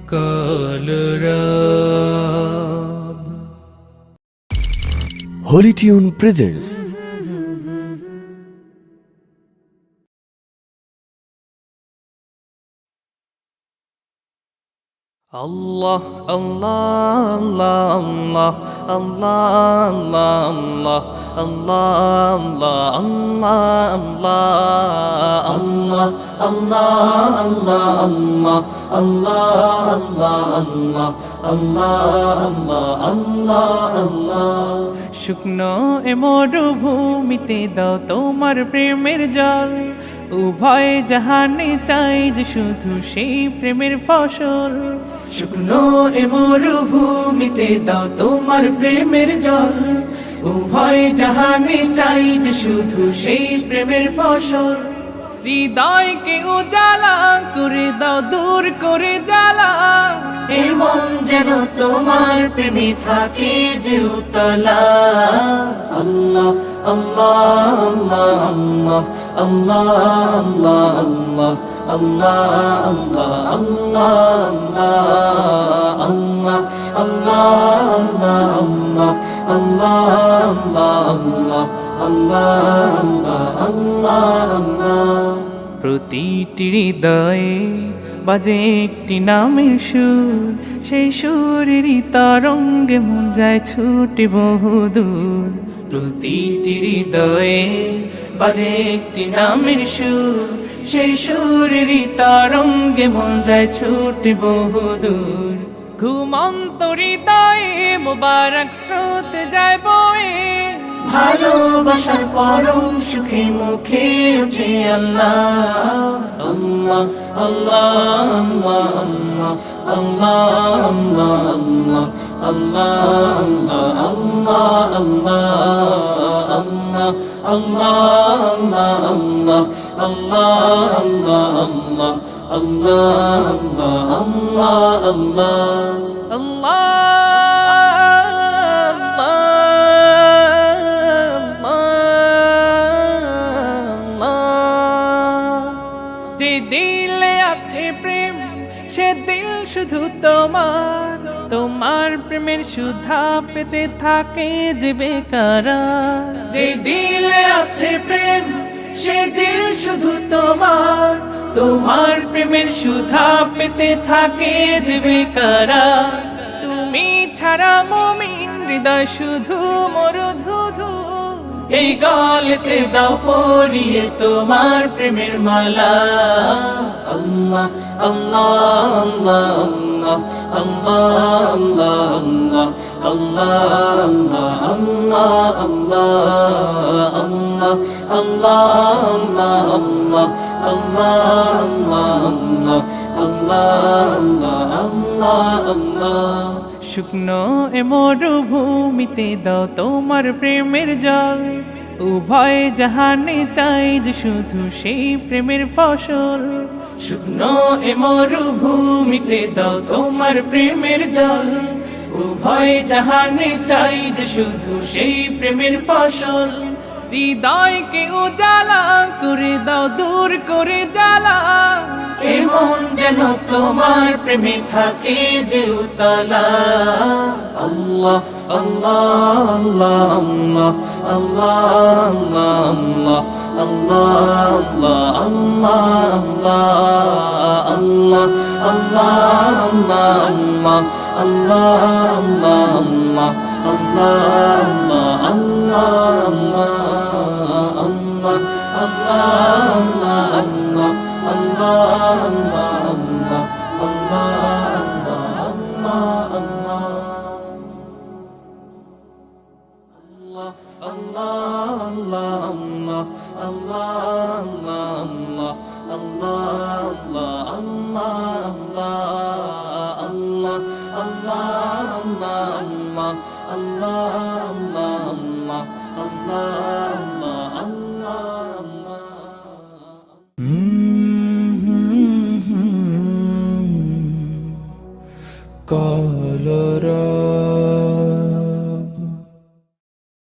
Kalarab Holy Tune presents Allah, Allah, Allah, Allah, Allah, Allah, Allah, Allah, Allah, Allah, Allah, Allah, Allah, Allah. শুকনো এ মরুভূমিতে দাও তোমার প্রেমের জল, উভয় জাহানে চাই যে শুধু সেই প্রেমের ফসল। শুকনো এ মরুভূমিতে দাও তোমার প্রেমের জল, উভয় জাহানে চাই যে শুধু সেই প্রেমের ফসল। হৃদয়কে উজালা করে দাও, দূর করে জ্বালা, এই মন যেন তোমার প্রেমে থাকে যে উতলা। আল্লাহ আল্লাহ আল্লাহ আল্লাহ আল্লাহ আল্লাহ আল্লাহ আল্লাহ আল্লাহ আল্লাহ আল্লাহ আল্লাহ। প্রতিটি হৃদয়ে বাজে একটি নামের সুর, সেই সুরেরই তরঙ্গে মন যায় ছুটে বহুদূর। প্রতিটি হৃদয়ে বাজে একটি নামের সুর, সেই সুরেরই তরঙ্গে মন যায় ছুটে বহুদূর। ঘুমন্ত হৃদয়ে মোবারক স্রোত যায় বয়ে, ভালোবাসার পরম সুখে মুখে উঠে আল্লাহ আল্লাহ আল্লাহ আল্লাহ আল্লাহ আল্লাহ আল্লাহ যে দিলে আছে প্রেম সে দিল শুধু তোমার, তোমার প্রেমের সুধা পেতে থাকে যে বেকারার। যে দিলে আছে প্রেম সে দিল শুধু তোমার, তোমার প্রেমের সুধা পেতে থাকে যে বেকারার। তুমি ছাড়া মুমিন হৃদয় শুধু মরুধুধু, এই গলেতে দাও পরিয়ে তোমার প্রেমের মালা। আল্লাহ আল্লাহ আল্লাহ আল্লাহ আল্লাহ আল্লাহ আল্লাহ আল্লাহ। শুকনো এ মরুভূমিতে দাও তোমার প্রেমের জল, উভয় জাহানে চাই যে শুধু সেই প্রেমের ফসল। শুকনো এ মরুভূমিতে দাও তোমার প্রেমের জল, উভয় জাহানে চাই যে শুধু সেই প্রেমের ফসল। হৃদয়কে উজালা করে দাও, দূর করে জ্বালা, এমন যেন তোমার প্রেমে থাকে যে উতলা। আল্লাহ আল্লাহ আল্লাহ আল্লাহ আল্লাহ আল্লাহ আল্লাহ আল্লাহ Kalarab